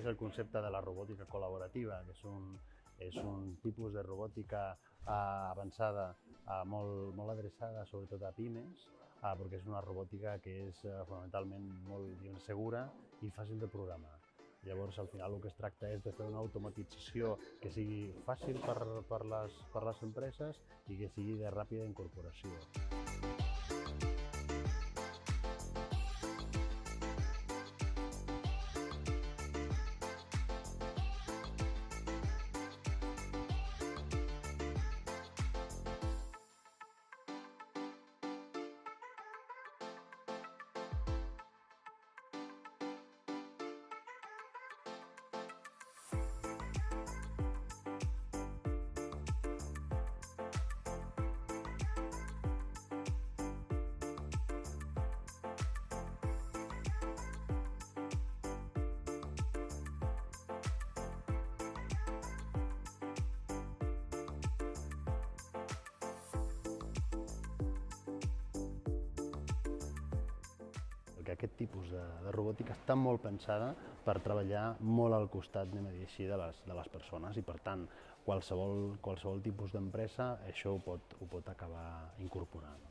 és el concepte de la robòtica col·laborativa, que és un tipus de robòtica avançada, molt adreçada sobretot a pimes, perquè és una robòtica que és fonamentalment molt segura i fàcil de programar. Llavors, al final, el que es tracta és de fer una automatització que sigui fàcil per les empreses i que sigui de ràpida incorporació. Que aquest tipus de robòtica està molt pensada per treballar molt al costat, anem a dir així, de les persones i per tant qualsevol tipus d'empresa això ho pot acabar incorporant.